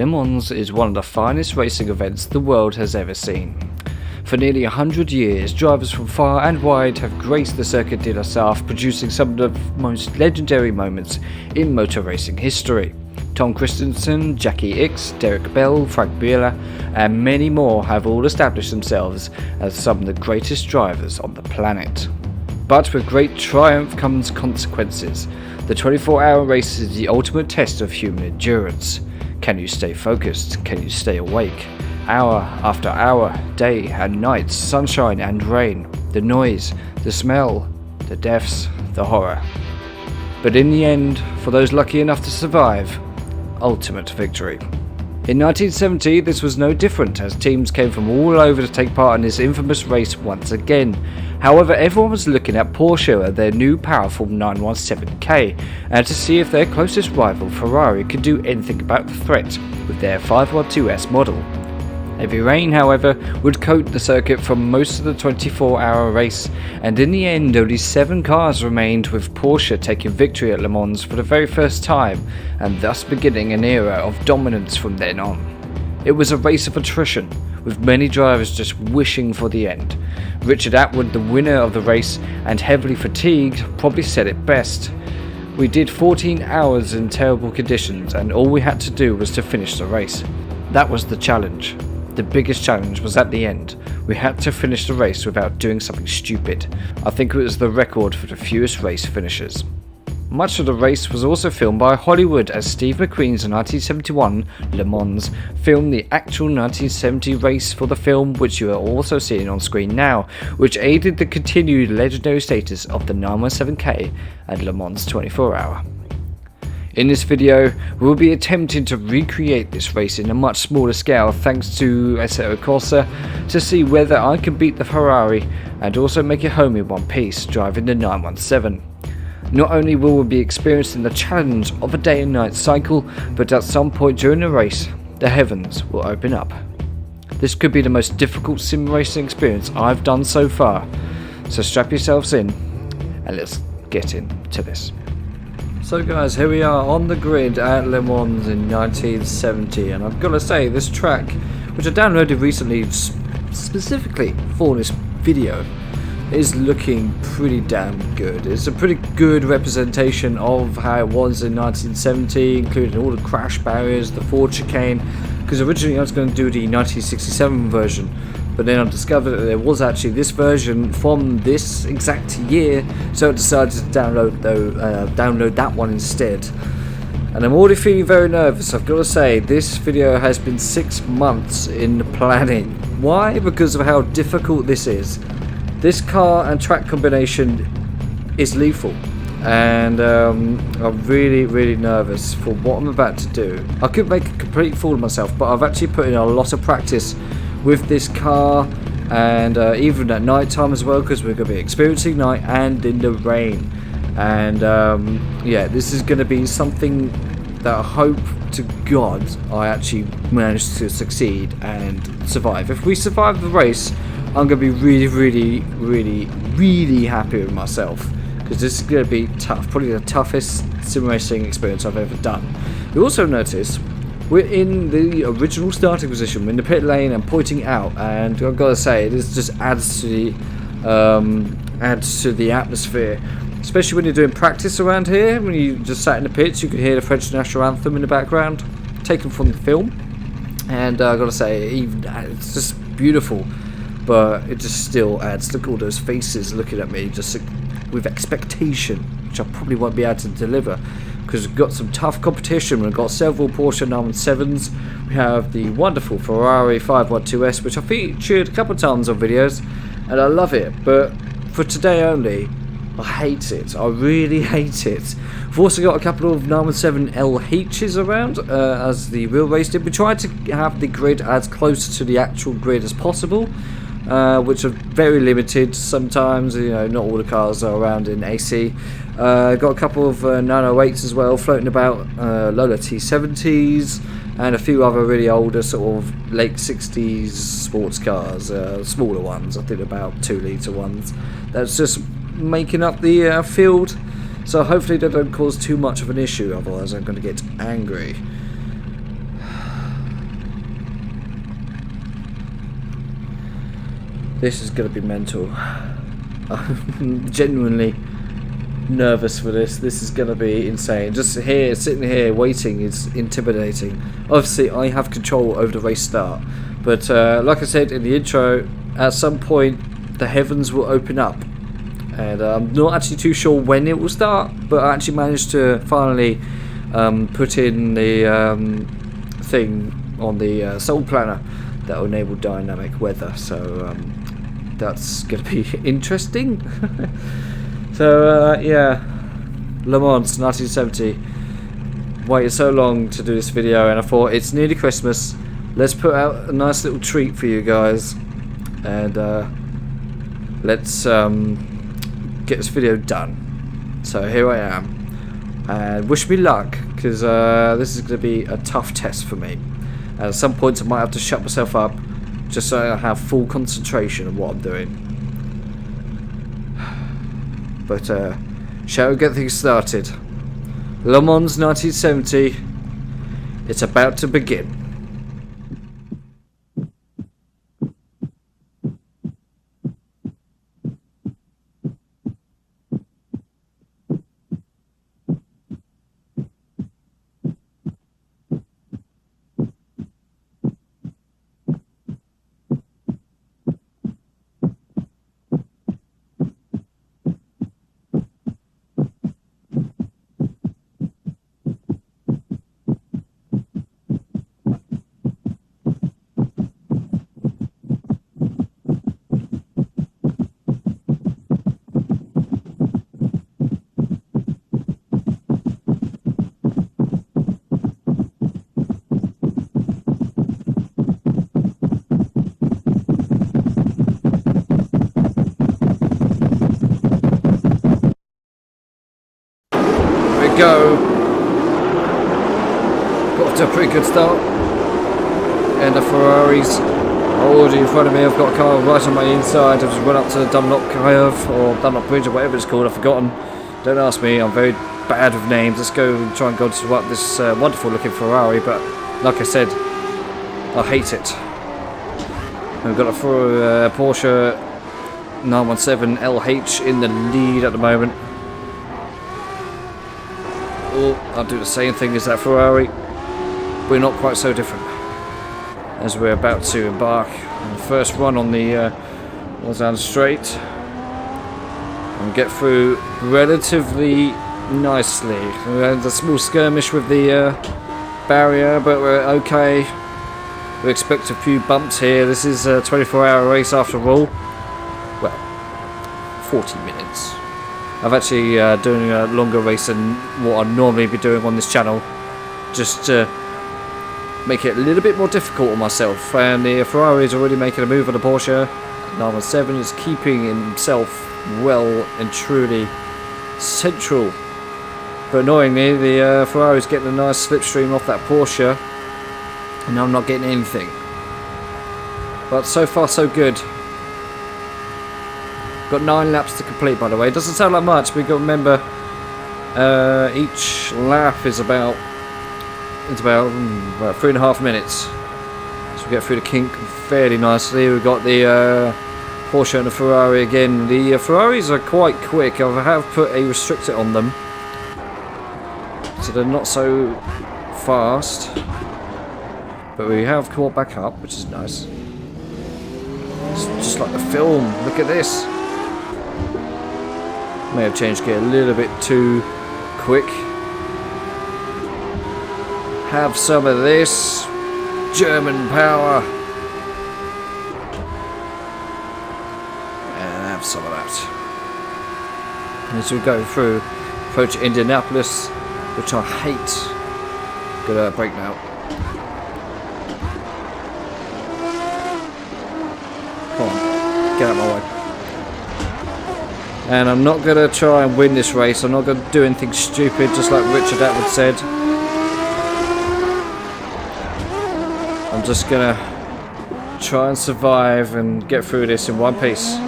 Le Mans is one of the finest racing events the world has ever seen. For nearly 100 years, drivers from far and wide have graced the Circuit de la Sarthe, producing some of the most legendary moments in motor racing history. Tom Christensen, Jackie Ickx, Derek Bell, Frank Biela, and many more have all established themselves as some of the greatest drivers on the planet. But with great triumph comes consequences. The 24-hour race is the ultimate test of human endurance. Can you stay focused? Can you stay awake? Hour after hour, day and night, sunshine and rain, the noise, the smell, the deaths, the horror. But in the end, for those lucky enough to survive, ultimate victory. In 1970, this was no different, as teams came from all over to take part in this infamous race once again. However, everyone was looking at Porsche and their new powerful 917K, and to see if their closest rival Ferrari could do anything about the threat with their 512S model. Heavy rain, however, would coat the circuit for most of the 24-hour race, and in the end only 7 cars remained, with Porsche taking victory at Le Mans for the very first time, and thus beginning an era of dominance from then on. It was a race of attrition, with many drivers just wishing for the end. Richard Atwood, the winner of the race and heavily fatigued, probably said it best. "We did 14 hours in terrible conditions, and all we had to do was to finish the race. That was the challenge. The biggest challenge was at the end. We had to finish the race without doing something stupid. I think it was the record for the fewest race finishes." Much of the race was also filmed by Hollywood, as Steve McQueen's 1971 Le Mans filmed the actual 1970 race for the film, which you are also seeing on screen now, which aided the continued legendary status of the 917K and Le Mans 24-hour. In this video, we will be attempting to recreate this race in a much smaller scale thanks to Assetto Corsa, to see whether I can beat the Ferrari and also make it home in one piece driving the 917. Not only will we be experiencing the challenge of a day and night cycle, but at some point during the race, the heavens will open up. This could be the most difficult sim racing experience I've done so far, so strap yourselves in and let's get into this. So guys, here we are on the grid at Le Mans in 1970, and I've got to say, this track, which I downloaded recently specifically for this video, is looking pretty damn good. It's a pretty good representation of how it was in 1970, including all the crash barriers, the Ford chicane, because originally I was going to do the 1967 version, but then I discovered that there was actually this version from this exact year, so I decided to download that one instead. And I'm already feeling very nervous. I've got to say, this video has been 6 months in the planning. Why? Because of how difficult this is. This car and track combination is lethal, and I'm really nervous for what I'm about to do. I could make a complete fool of myself, but I've actually put in a lot of practice with this car, and even at night time as well, because we're going to be experiencing night and in the rain. And yeah, this is going to be something that I hope to God I actually manage to succeed and survive. If we survive the race, I'm going to be really happy with myself, because this is going to be tough, probably the toughest sim racing experience I've ever done. You also notice we're in the original starting position, we're in the pit lane and pointing out, and I've got to say, this just adds to the atmosphere, especially when you're doing practice around here. When you just sat in the pits, you could hear the French national anthem in the background, taken from the film, and I've got to say, even it's just beautiful. But it just still adds, look at all those faces looking at me just with expectation, which I probably won't be able to deliver, because we've got some tough competition. We've got several Porsche 917s, we have the wonderful Ferrari 512S, which I featured a couple of times on videos, and I love it, but for today only, I hate it. I really hate it. We've also got a couple of 917LHs around, as the real race did. We tried to have the grid as close to the actual grid as possible, which are very limited sometimes. You know, not all the cars are around in AC. Got a couple of 908s as well floating about, Lola T70s, and a few other really older sort of late 60s sports cars, smaller ones, I think about 2 litre ones. That's just making up the field, so hopefully they don't cause too much of an issue, otherwise I'm going to get angry. This is going to be mental. I'm genuinely nervous for this. This is going to be insane. Just here, sitting here waiting is intimidating. Obviously, I have control over the race start. But like I said in the intro, at some point the heavens will open up. And I'm not actually too sure when it will start. But I actually managed to finally put in the thing on the soul planner that will enable dynamic weather. So that's going to be interesting. So yeah, Le Mans 1970. Waited so long to do this video, and I thought it's nearly Christmas. Let's put out a nice little treat for you guys, and let's get this video done. So here I am, and wish me luck, because this is going to be a tough test for me. At some points I might have to shut myself up, just so I have full concentration on what I'm doing. But shall we get things started? Le Mans 1970. It's about to begin. Go. Got off to a pretty good start, and the Ferraris are already in front of me. I've got a car right on my inside. I've just run up to the Dunlop curve, or Dunlop Bridge, or whatever it's called. I've forgotten. Don't ask me, I'm very bad with names. Let's go and try and go to what this wonderful looking Ferrari, but like I said, I hate it. We've got a Porsche 917 LH in the lead at the moment. I'll do the same thing as that Ferrari. We're not quite so different, as we're about to embark on the first run on the Lausanne Straight and get through relatively nicely. We had a small skirmish with the barrier, but we're okay. We expect a few bumps here. This is a 24-hour race after all. Well, 40 minutes. I've actually doing a longer race than what I'd normally be doing on this channel, just to make it a little bit more difficult on myself. And the Ferrari is already making a move on the Porsche 917, is keeping himself well and truly central. But annoyingly, the Ferrari is getting a nice slipstream off that Porsche, and I'm not getting anything. But so far so good. Got 9 laps to complete, by the way. It doesn't sound like much, but you've got to remember each lap is about 3.5 minutes. So we get through the kink fairly nicely. We've got the Porsche and the Ferrari again. The Ferraris are quite quick. I have put a restrictor on them, so they're not so fast. But we have caught back up, which is nice. It's just like the film. Look at this. May have changed gear a little bit too quick. Have some of this German power, and have some of that. As we go through, approach Indianapolis, which I hate. Gonna brake now. Come on, get out of my way. And I'm not going to try and win this race. I'm not going to do anything stupid, just like Richard Atwood said. I'm just going to try and survive and get through this in one piece.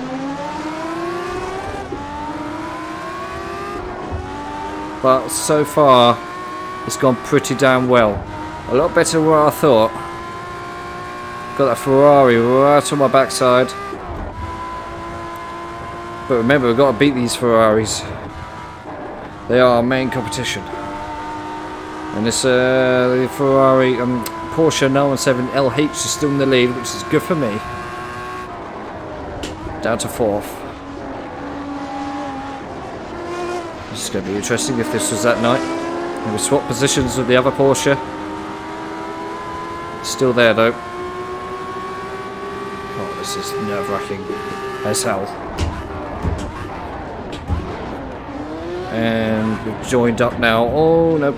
But so far, it's gone pretty damn well. A lot better than what I thought. Got that Ferrari right on my backside. But remember, we've got to beat these Ferraris. They are our main competition. And this the Ferrari Porsche 917 LH is still in the lead, which is good for me. Down to 4th. This is going to be interesting if this was that night. And we swap positions with the other Porsche. Still there though. Oh, this is nerve-wracking as hell. And we've joined up now. Oh no.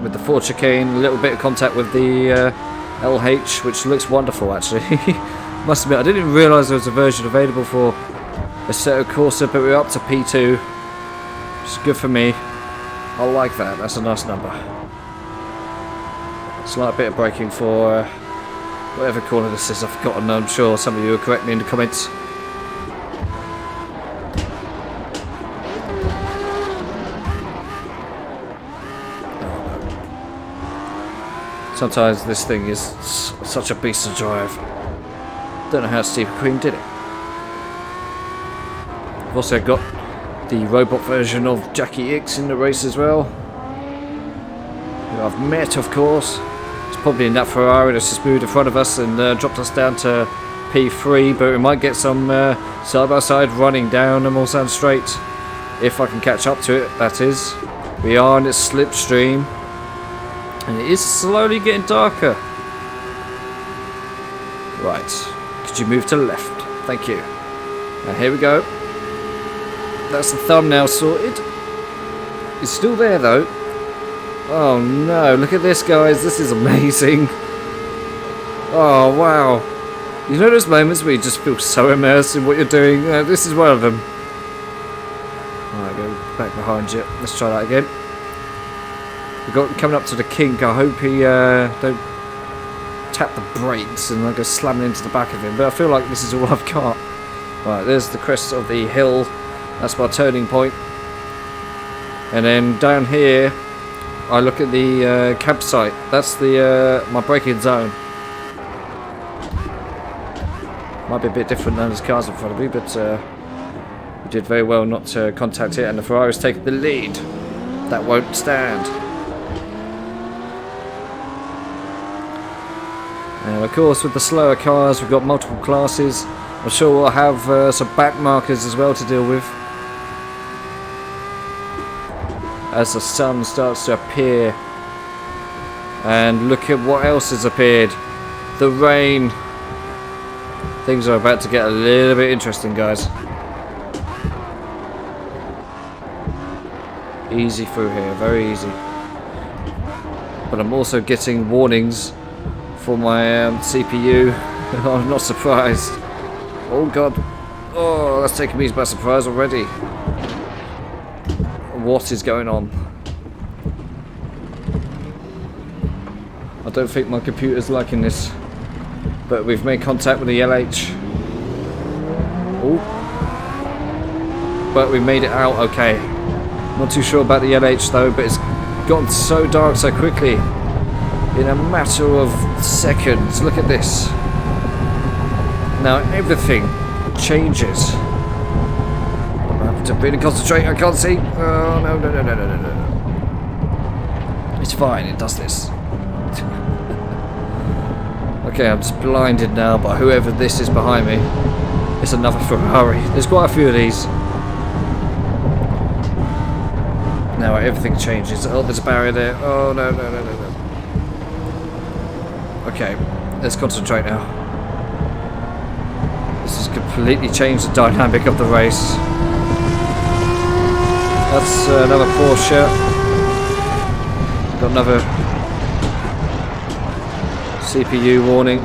With the Ford chicane, a little bit of contact with the LH, which looks wonderful actually. Must admit, I didn't even realise there was a version available for Assetto Corsa, but we're up to P2. Which is good for me. I like that, that's a nice number. Slight bit of braking for whatever corner this is, I've forgotten. I'm sure some of you will correct me in the comments. Sometimes this thing is such a beast to drive. Don't know how Steve Queen did it. I've also got the robot version of Jackie X in the race as well, who I've met, of course. It's probably in that Ferrari that's just moved in front of us and dropped us down to P3, but we might get some side-by-side running down the Mulsanne Straight. If I can catch up to it, that is. We are in its slipstream. And it is slowly getting darker. Right. Could you move to the left? Thank you. Now here we go. That's the thumbnail sorted. It's still there though. Oh no, look at this guys. This is amazing. Oh wow. You know those moments where you just feel so immersed in what you're doing? This is one of them. Alright, go back behind you. Let's try that again. We've got coming up to the kink. I hope he don't tap the brakes and I go slamming into the back of him. But I feel like this is all I've got. Right, there's the crest of the hill. That's my turning point. And then down here, I look at the campsite. That's the my braking zone. Might be a bit different than there's cars in front of me, but we did very well not to contact it. And the Ferrari's taking the lead. That won't stand. And of course, with the slower cars, we've got multiple classes. I'm sure we'll have some back markers as well to deal with as the sun starts to appear. And look at what else has appeared. The rain. Things are about to get a little bit interesting, guys. Easy through here, very easy. But I'm also getting warnings for my CPU. I'm not surprised. Oh god. Oh, that's taking me by surprise already. What is going on? I don't think my computer's liking this. But we've made contact with the LH. Oh. But we made it out okay. Not too sure about the LH though, but it's gotten so dark so quickly. In a matter of seconds. Look at this. Now everything changes. I'm having to really concentrate. I can't see. Oh no. It's fine. It does this. Okay, I'm just blinded now by whoever this is behind me. It's another Ferrari. There's quite a few of these. Now everything changes. Oh, there's a barrier there. Oh no. Okay, let's concentrate now. This has completely changed the dynamic of the race. That's another Porsche. Got another CPU warning.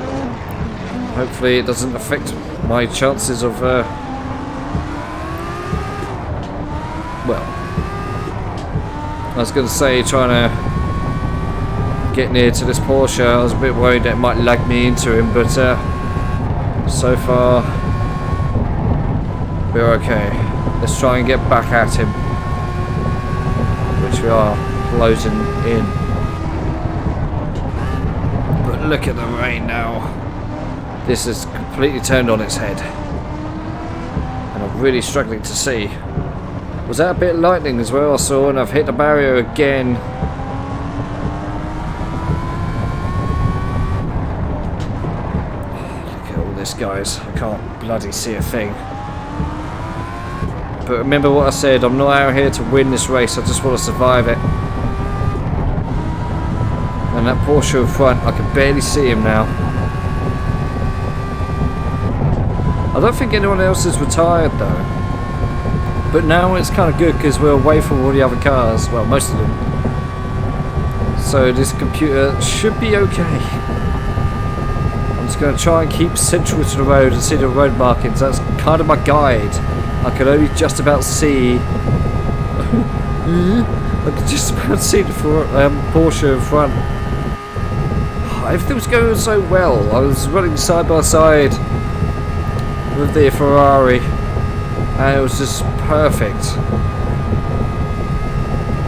Hopefully it doesn't affect my chances of well, I was going to say trying to get near to this Porsche. I was a bit worried that it might lag me into him, but so far we're okay. Let's try and get back at him, which we are closing in. But look at the rain now. This has completely turned on its head, and I really struggling to see. Was that a bit of lightning as well I saw, and I've hit the barrier again. Look at all this, guys. I can't bloody see a thing. But remember what I said, I'm not out here to win this race, I just want to survive it. And that Porsche in front, I can barely see him now. I don't think anyone else is retired though. But now it's kind of good because we're away from all the other cars, well, most of them. So this computer should be okay. I'm just going to try and keep central to the road and see the road markings. That's kind of my guide. I can only just about see. I can just about see the Porsche in front. Everything was going so well. I was running side by side with the Ferrari, and it was just perfect.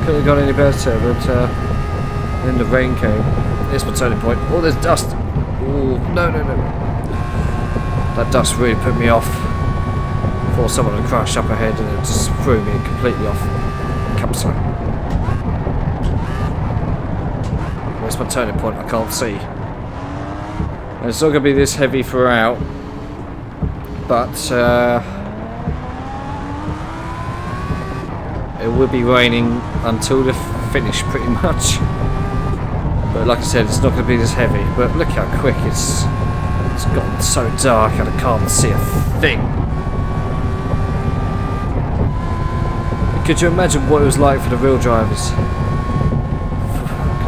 Couldn't have gone any better, but then the rain came. Here's my turning point. Oh, there's dust. Oh, no. That dust really put me off. Before someone had crashed up ahead and it just threw me completely off. Campsite. Where's my turning point? I can't see. And it's not going to be this heavy throughout, but it will be raining until the finish pretty much. But like I said, it's not going to be this heavy. But look how quick it's gotten so dark and I can't see a thing. Could you imagine what it was like for the real drivers?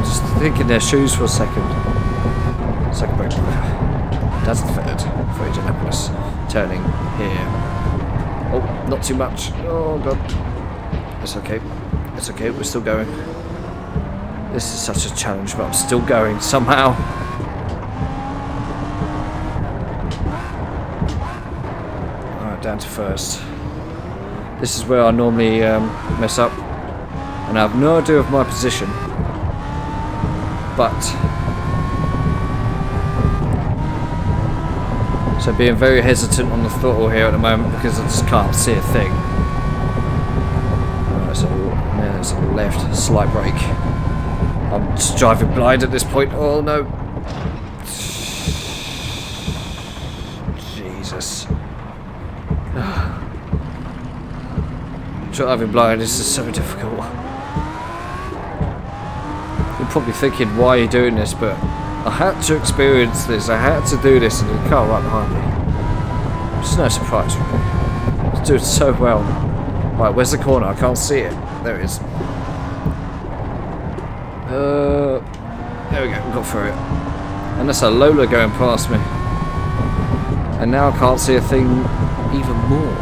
Just think in their shoes for a second. Second brake. That's the third for Indianapolis. Turning here. Oh, not too much. Oh god. It's okay. It's okay, we're still going. This is such a challenge, but I'm still going somehow. Alright, down to first. This is where I normally mess up, and I have no idea of my position, but so being very hesitant on the throttle here at the moment because I just can't see a thing. Alright, so there's a left slight brake. I'm just driving blind at this point. Oh no. Jesus. Driving blind, this is so difficult. You're probably thinking, why are you doing this? But I had to experience this, I had to do this, and the car right behind me. It's no surprise for me. It's doing so well. Right, where's the corner? I can't see it. There it is. There we go, we got through it. And that's a Lola going past me. And now I can't see a thing even more.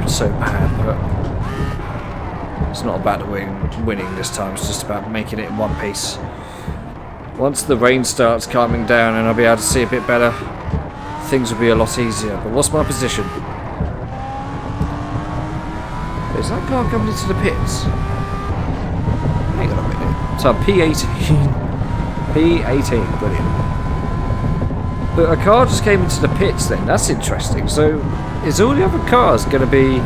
So bad, but it's not about the winning this time, it's just about making it in one piece. Once the rain starts calming down and I'll be able to see a bit better, things will be a lot easier. But what's my position? Is that car coming into the pits? Hang on a minute. So P18. P18, brilliant. But a car just came into the pits then, that's interesting. So is all the other cars going to be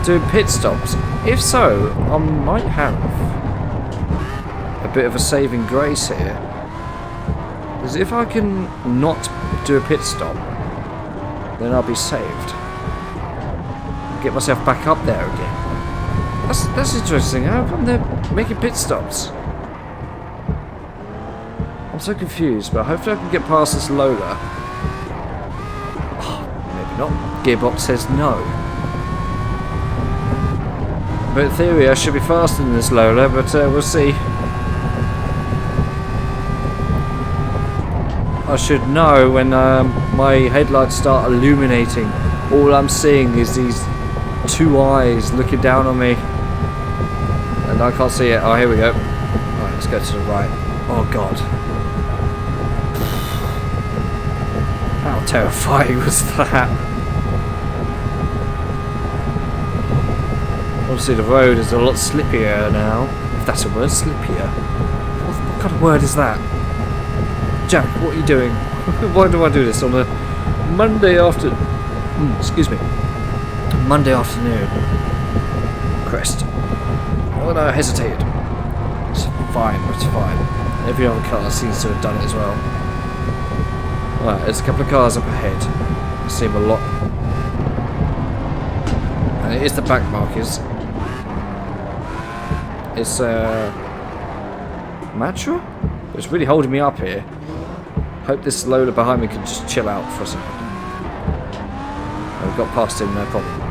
doing pit stops? If so, I might have a bit of a saving grace here. Because if I can not do a pit stop, then I'll be saved. Get myself back up there again. That's interesting. How come they're making pit stops? I'm so confused, but hopefully I can get past this Lola. Not. Gearbox says no. But in theory I should be faster than this Lola, but we'll see. I should know when my headlights start illuminating. All I'm seeing is these two eyes looking down on me. And I can't see it. Oh, here we go. Alright, let's go to the right. Oh god. How terrifying was that? Obviously the road is a lot slippier now, if that's a word, slippier. What kind of word is that? Jack, what are you doing? Why do I do this on a Monday excuse me. Monday afternoon. Crest. Oh no, I hesitated. It's fine, it's fine. Every other car seems to have done it as well. Right, there's a couple of cars up ahead. I see them a lot. And it is the back markers. It's Matra? It's really holding me up here. Hope this Lola behind me can just chill out for a second. I've got past him, no problem.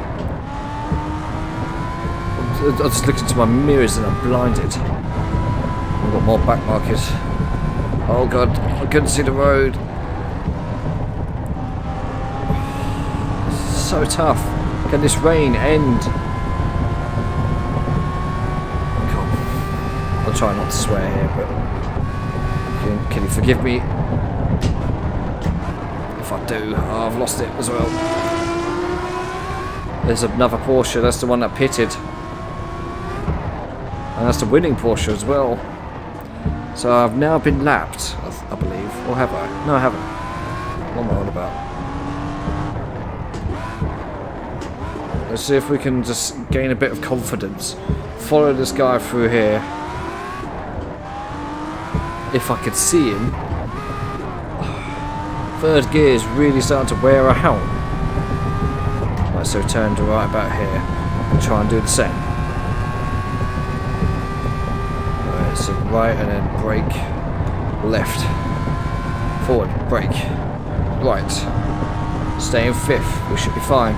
I just looked into my mirrors and I'm blinded. I've got more back markers. Oh god, I couldn't see the road. So tough. Can this rain end? God. I'll try not to swear here, but can you forgive me if I do? Oh, I've lost it as well. There's another Porsche. That's the one that pitted, and that's the winning Porsche as well. So I've now been lapped, I believe, or have I? No, I haven't. What am I on about? Let's see if we can just gain a bit of confidence. Follow this guy through here. If I could see him. Third gear is really starting to wear out. Right, so turn to right about here and try and do the same. Alright, so right and then brake. Left. Forward, brake. Right. Stay in fifth. We should be fine.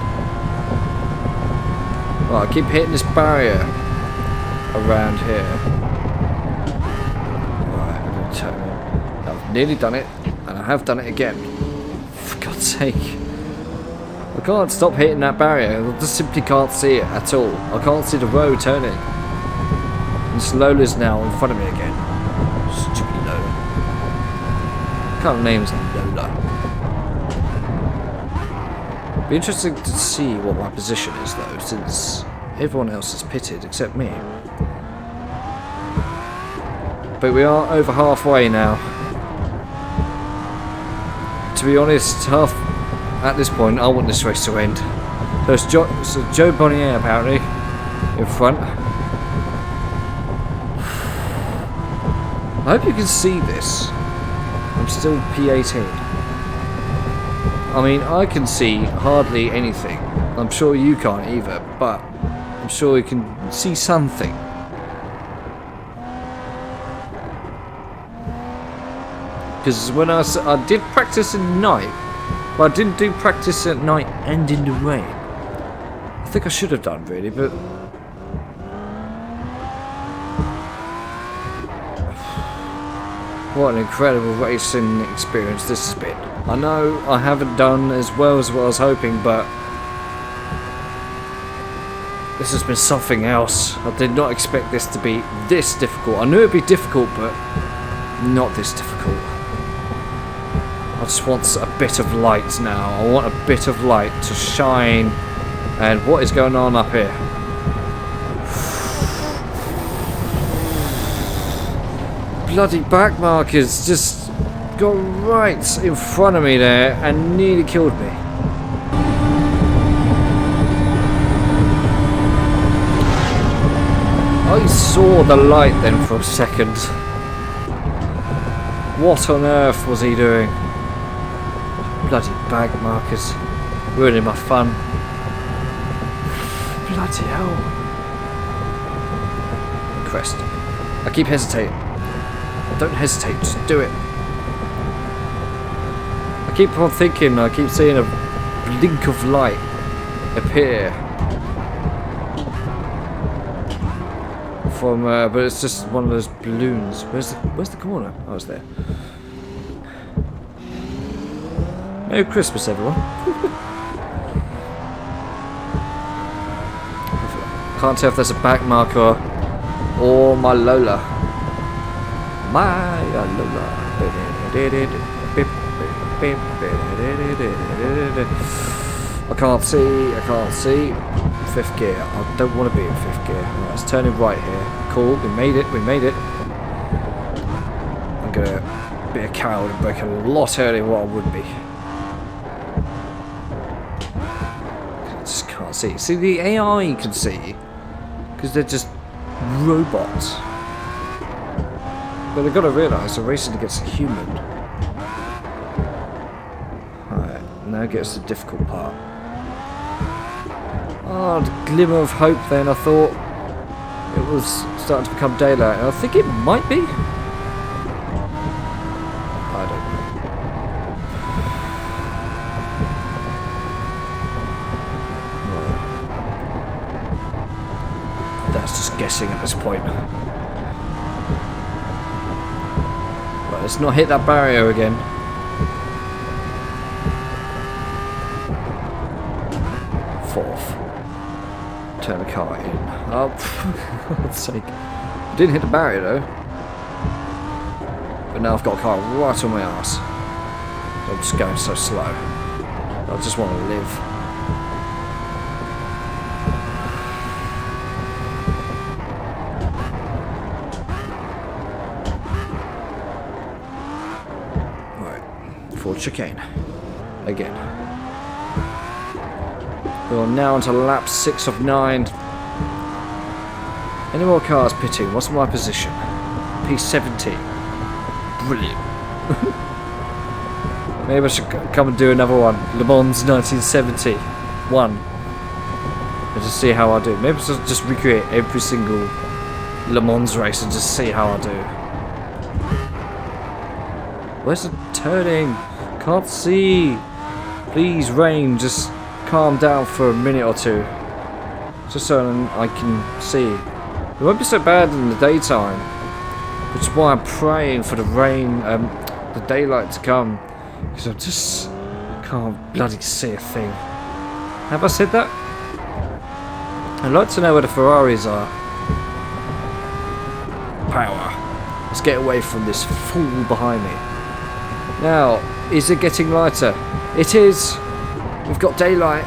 Right, I keep hitting this barrier around here. Right, I'm going to turn it. I've nearly done it, and I have done it again. For God's sake. I can't stop hitting that barrier. I just simply can't see it at all. I can't see the road turning. And this Lola's now in front of me again. Stupid Lola. I can't name it Lola. Be interesting to see what my position is though, since everyone else has pitted except me. But we are over halfway now. To be honest, at this point, I want this race to end. There's Joe Bonnier apparently in front. I hope you can see this. I'm still P18. I mean, I can see hardly anything. I'm sure you can't either, but I'm sure you can see something. Because when I did practice at night, but I didn't do practice at night and in the rain. I think I should have done really, but what an incredible racing experience this has been. I know I haven't done as well as what I was hoping, but this has been something else. I did not expect this to be this difficult. I knew it would be difficult, but not this difficult. I just want a bit of light now. I want a bit of light to shine. And what is going on up here? Bloody back markers just got right in front of me there and nearly killed me. I saw the light then for a second. What on earth was he doing? Bloody bag markers. Ruining my fun. Bloody hell. Crest. I keep hesitating. Don't hesitate, just do it. I keep on thinking, I keep seeing a blink of light appear. From, but it's just one of those balloons. Where's the corner? Oh, it's there. Merry Christmas, everyone. Can't tell if there's a back marker or my Lola. My Lola. I can't see. Fifth gear. I don't want to be in fifth gear. Right, let's turn it right here. Cool, we made it. I'm gonna be a coward and break a lot earlier than what I would be. see. See, the AI can see, because they're just robots. But they've got to realise they're racing against a human. Alright, now gets the difficult part. Oh, the glimmer of hope then, I thought it was starting to become daylight. And I think it might be. I don't know. Right. That's just guessing at this point. Right, let's not hit that barrier again. Fourth. Turn the car in. Oh, for God's sake. Didn't hit the barrier though. But now I've got a car right on my ass. I'm just going so slow. I just want to live. Right. Forward chicane. Again. We're now onto lap 6 of 9. Any more cars pitting? What's my position? P70. Brilliant. Maybe I should come and do another one. Le Mans 1971. And just see how I do. Maybe I should just recreate every single Le Mans race and just see how I do. Where's the turning? Can't see. Please, rain, just calm down for a minute or two, just so I can see. It won't be so bad in the daytime, which is why I'm praying for the rain, the daylight to come, because I just can't bloody see a thing. Have I said that? I'd like to know where the Ferraris are. Power. Let's get away from this fool behind me. Now, is it getting lighter? It is. We've got daylight.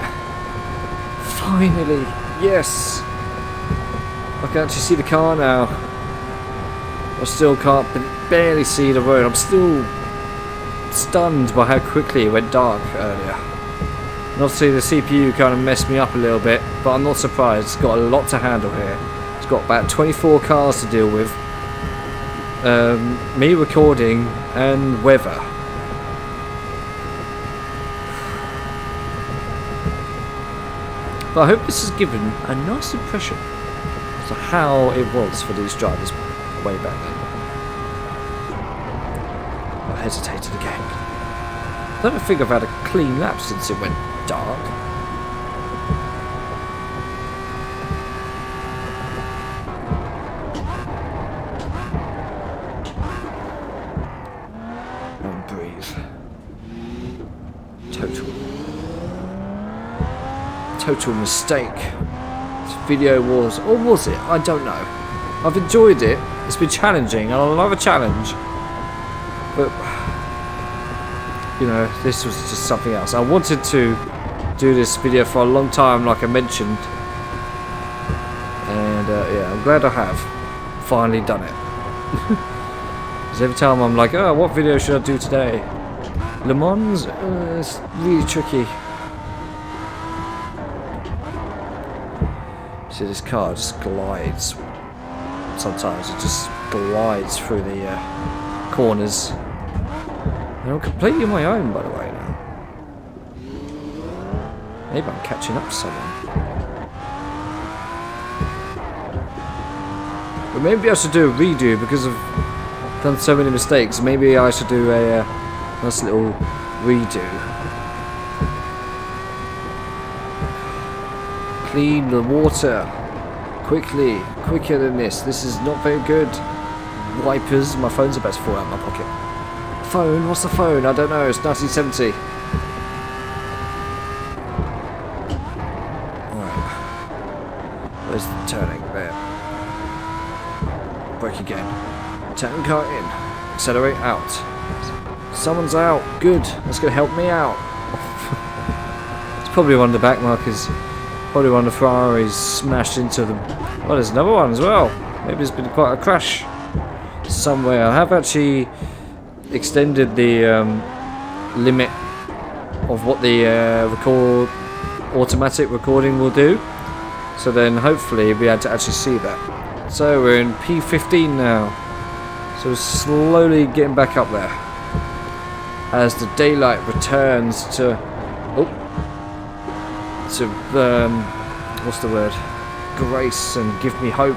Finally. Yes. I can actually see the car now. I still can't barely see the road. I'm still stunned by how quickly it went dark earlier. And obviously the CPU kind of messed me up a little bit, but I'm not surprised. It's got a lot to handle here. It's got about 24 cars to deal with. Me recording and weather. But I hope this has given a nice impression of how it was for these drivers way back then. I hesitated again. I don't think I've had a clean lap since it went dark. And breathe. Total mistake. This video was, or was it? I don't know. I've enjoyed it. It's been challenging, and I love a challenge. But you know, this was just something else. I wanted to do this video for a long time, like I mentioned, and yeah, I'm glad I have finally done it. Because every time I'm like, oh, what video should I do today? Le Mans? It's really tricky. See, this car just glides. Sometimes it just glides through the corners. And I'm completely on my own, by the way, now. Maybe I'm catching up to someone. But maybe I should do a redo because I've done so many mistakes. Maybe I should do a nice little redo. Clean the water. Quickly. Quicker than this. This is not very good. Wipers. My phone's about to fall out of my pocket. Phone? What's the phone? I don't know. It's 1970. Alright. Where's the turning? There. Brake again. Turn car in. Accelerate out. Someone's out. Good. That's going to help me out. It's probably one of the back markers. Probably one of the Ferraris smashed into them. Oh, there's another one as well. Maybe there's been quite a crash somewhere. I have actually extended the limit of what the automatic recording will do. So then hopefully you'll be able to actually see that. So we're in P15 now. So we're slowly getting back up there. As the daylight returns to... what's the word? Grace and give me hope.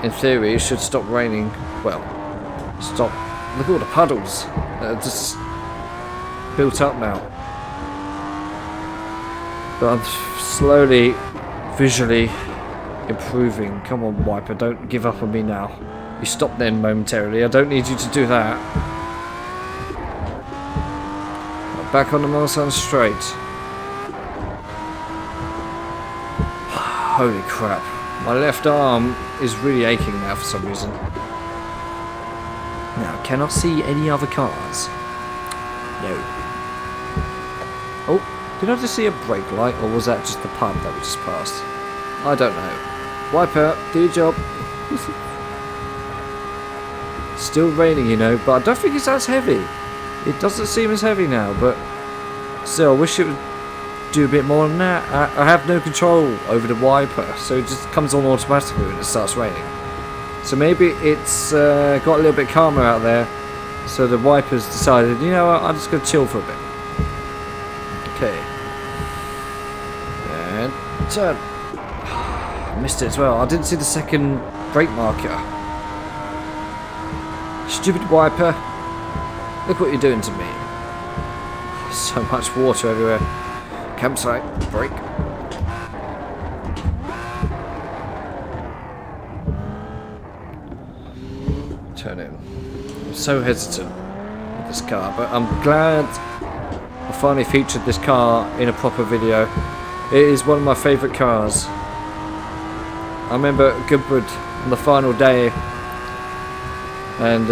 In theory, it should stop raining. Well, stop. Look at all the puddles that are just built up now. But I'm slowly, visually improving. Come on, Wiper, don't give up on me now. You stopped then momentarily. I don't need you to do that. Back on the Mulsanne straight. Holy crap. My left arm is really aching now for some reason. Now, can I see any other cars? No. Oh, did I just see a brake light, or was that just the pub that we just passed? I don't know. Wipe out, do your job. Still raining, you know, but I don't think it's as heavy. It doesn't seem as heavy now, but still, I wish it would do a bit more than that. I have no control over the wiper, so it just comes on automatically when it starts raining. So maybe it's got a little bit calmer out there, so the wipers decided, you know what, I'm just going to chill for a bit. Okay. And turn. Missed it as well. I didn't see the second brake marker. Stupid wiper. Look what you're doing to me. So much water everywhere. Campsite, brake. Turn in. I'm so hesitant with this car, but I'm glad I finally featured this car in a proper video. It is one of my favourite cars. I remember at Goodwood on the final day, and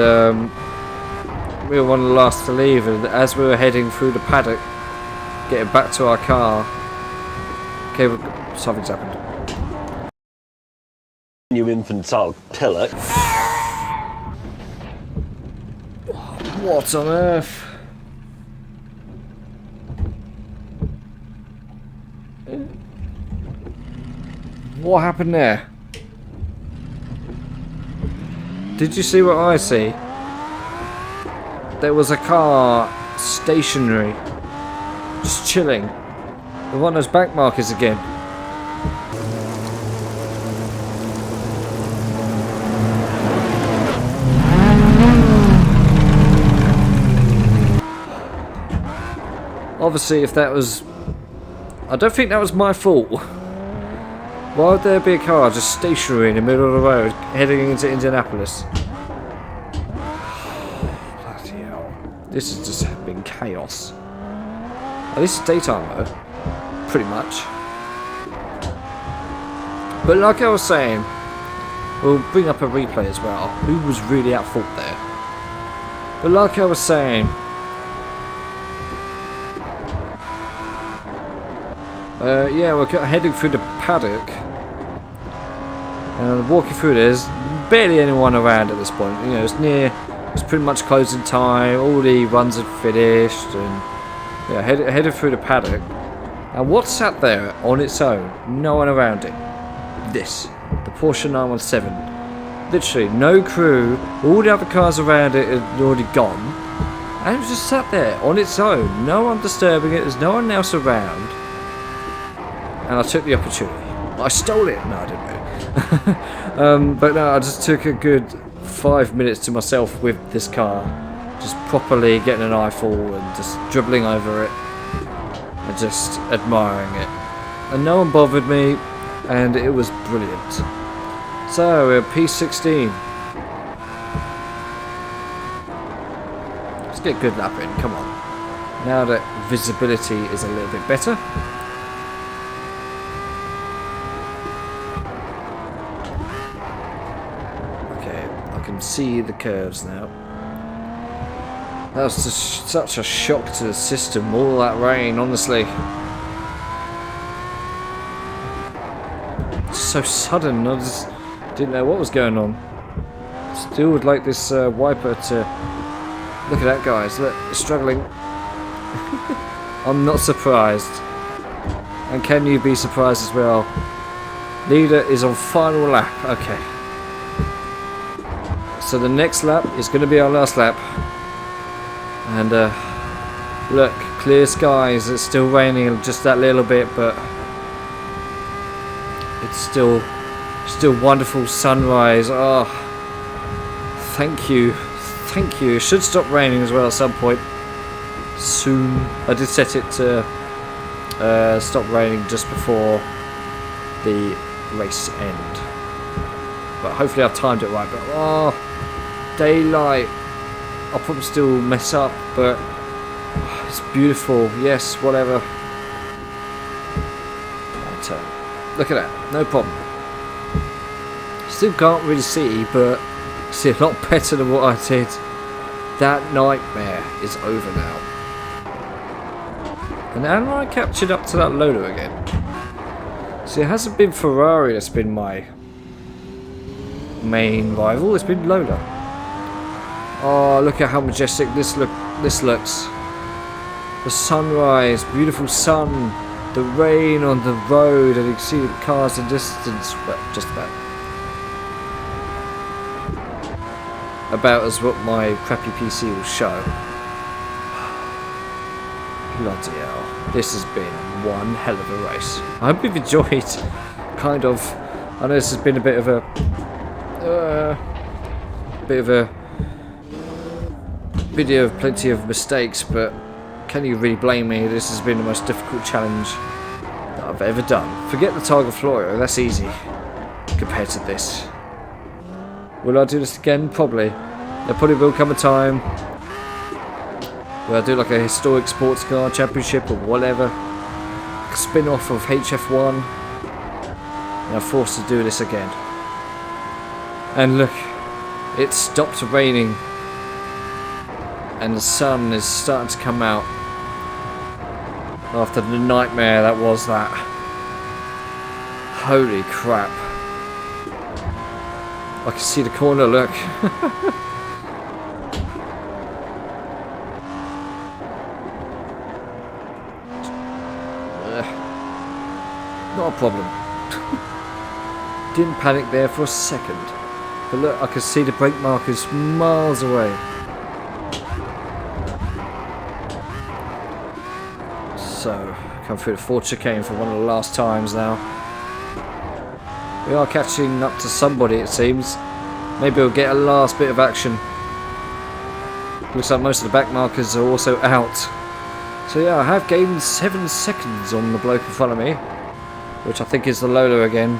we were one of the last to leave, and as we were heading through the paddock, getting back to our car, okay, something's happened. You infantile pillock. What on earth? What happened there? Did you see what I see? There was a car stationary, just chilling, with one of those back markers again. Obviously, if that was... I don't think that was my fault. Why would there be a car just stationary in the middle of the road, heading into Indianapolis? Bloody hell. This has just been chaos. At least it's daytime though. Pretty much. But like I was saying, we'll bring up a replay as well. Who was really at fault there? But like I was saying, yeah, we're heading through the paddock. And walking through, there's barely anyone around at this point. You know, it's pretty much closing time. All the runs had finished, and yeah, headed through the paddock. And what's sat there on its own? No one around it. This, the Porsche 917. Literally, no crew. All the other cars around it had already gone, and it was just sat there on its own. No one disturbing it. There's no one else around. And I took the opportunity. I stole it. No, I didn't really. But no, I just took a good 5 minutes to myself with this car. Just properly getting an eyeful and just dribbling over it. And just admiring it. And no one bothered me. And it was brilliant. So, we're P16. Let's get a good lap in. Come on. Now that visibility is a little bit better. See the curves now. That was just such a shock to the system, all that rain, honestly. It's so sudden, I just didn't know what was going on. Still would like this wiper to... Look at that, guys, look, it's struggling. I'm not surprised. And can you be surprised as well? Leader is on final lap. Okay. So the next lap is going to be our last lap. And look, clear skies. It's still raining just that little bit, but it's still wonderful sunrise. Oh, thank you. Thank you. It should stop raining as well at some point soon. I did set it to stop raining just before the race end, but hopefully I've timed it right. But oh, daylight, I'll probably still mess up, but it's beautiful. Yes, whatever. Look at that, no problem. Still can't really see, but see a lot better than what I did. That nightmare is over now. And am I captured up to that loader again? See, it hasn't been Ferrari that's been my main rival, it's been Lola. Oh, look at how majestic this looks. The sunrise, beautiful sun, the rain on the road, and you can see the cars in the distance. Well, just about as what my crappy PC will show. Bloody hell. This has been one hell of a race. I hope you've enjoyed, kind of. I know this has been a bit of a video of plenty of mistakes, but can you really blame me? This has been the most difficult challenge that I've ever done. Forget the Targa Florio, that's easy compared to this. Will I do this again? Probably. There probably will come a time where I do like a historic sports car championship or whatever, a spin-off of HF1, and I'm forced to do this again. And look, it stopped raining, and the sun is starting to come out after the nightmare that was that. Holy crap. I can see the corner, look. Not a problem. Didn't panic there for a second. But look, I can see the brake markers miles away. So, come through the Ford chicane for one of the last times now. We are catching up to somebody, it seems. Maybe we'll get a last bit of action. Looks like most of the back markers are also out. So yeah, I have gained 7 seconds on the bloke in front of me, which I think is the Lola again.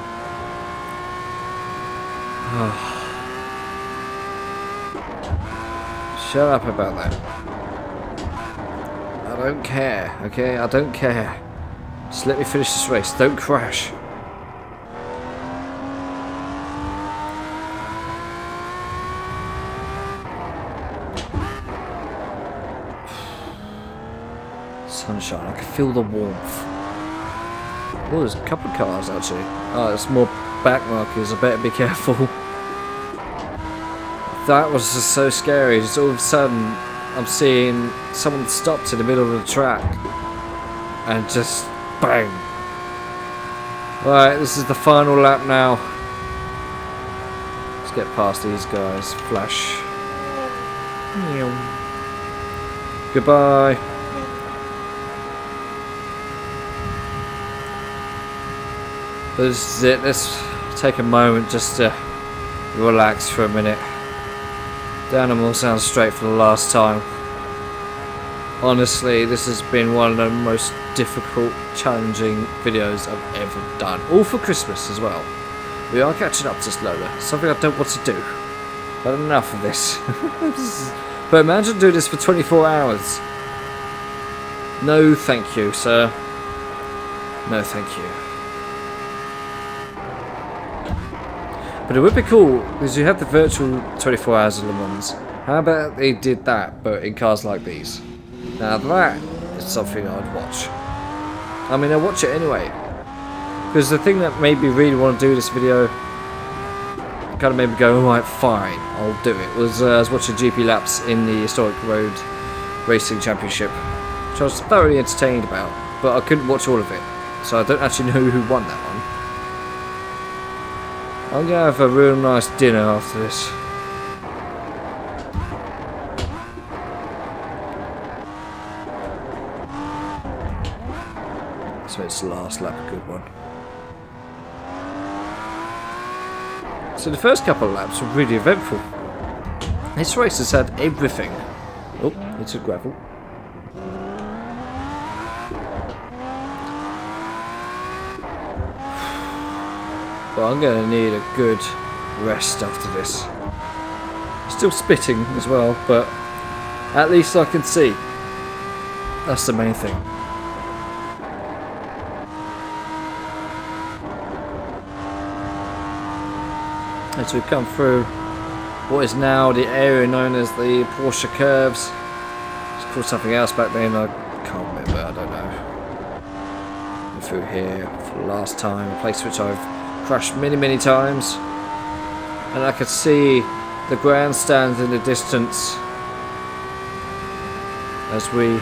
Shut up about that. I don't care, okay? I don't care. Just let me finish this race. Don't crash. Sunshine, I can feel the warmth. Oh, there's a couple of cars actually. Oh, there's more back markers. I better be careful. That was just so scary. Just all of a sudden, I'm seeing someone stopped in the middle of the track and just bang. Right, this is the final lap now. Let's get past these guys. Flash. Goodbye. This is it. Let's take a moment just to relax for a minute. Down them all sounds straight for the last time. Honestly, this has been one of the most difficult, challenging videos I've ever done. All for Christmas as well. We are catching up to this Lola. Something I don't want to do. But enough of this. But imagine doing this for 24 hours. No thank you, sir. No thank you. But it would be cool, because you have the virtual 24 hours of Le Mans. How about they did that, but in cars like these? Now that is something I'd watch. I mean, I'll watch it anyway. Because the thing that made me really want to do this video, kind of made me go, alright, fine, I'll do it, was I was watching GP laps in the Historic Road Racing Championship, which I was thoroughly entertained about, but I couldn't watch all of it, so I don't actually know who won that one. I'm going to have a real nice dinner after this. So it's the last lap, a good one. So the first couple of laps were really eventful. This race has had everything. Oh, it's a gravel. But I'm going to need a good rest after this. Still spitting as well, but at least I can see. That's the main thing. As we come through what is now the area known as the Porsche curves. It's called something else back then, I can't remember, I don't know. We're through here for the last time, a place which I've crashed many times. And I could see the grandstands in the distance as we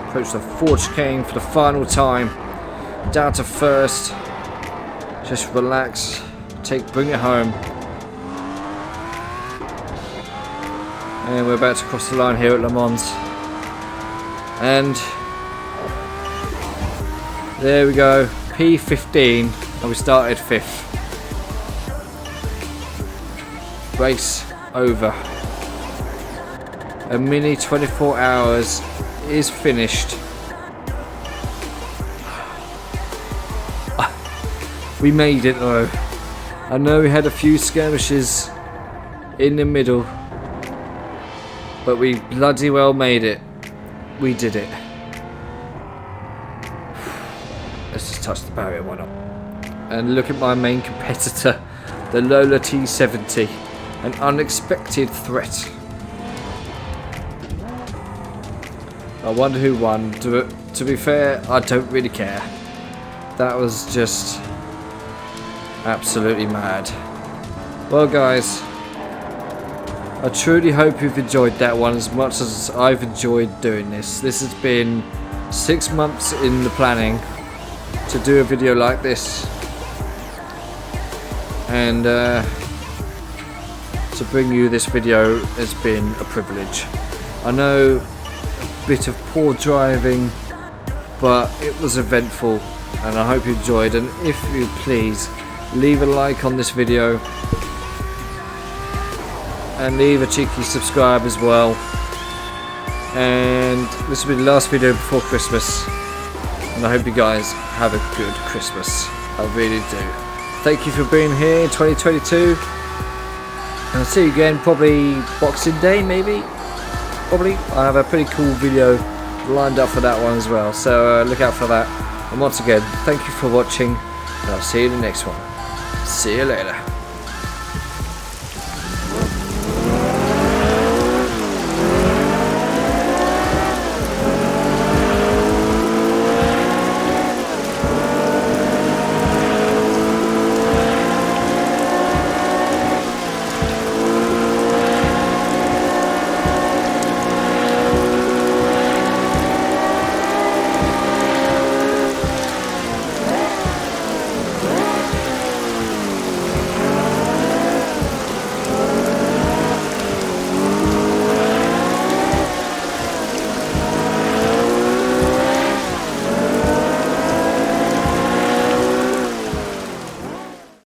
approach the Forge Cane for the final time. Down to first. Just relax, bring it home. And we're about to cross the line here at Le Mans. And there we go, P15, and we started 5th. Race over. A mini 24 hours is finished. We made it though. I know we had a few skirmishes in the middle, but we bloody well made it. We did it. Let's just touch the barrier, why not? And look at my main competitor, the Lola T70. An unexpected threat. I wonder who won. To be fair, I don't really care. That was just absolutely mad. Well guys, I truly hope you've enjoyed that one as much as I've enjoyed doing this. This has been 6 months in the planning to do a video like this, and to bring you this video has been a privilege. I know a bit of poor driving, but it was eventful, and I hope you enjoyed. And if you please leave a like on this video and leave a cheeky subscribe as well. And this will be the last video before Christmas, and I hope you guys have a good Christmas. I really do. Thank you for being here in 2022, and I'll see you again probably Boxing Day, maybe. Probably. I have a pretty cool video lined up for that one as well, so look out for that. And once again, thank you for watching, and I'll see you in the next one. See you later.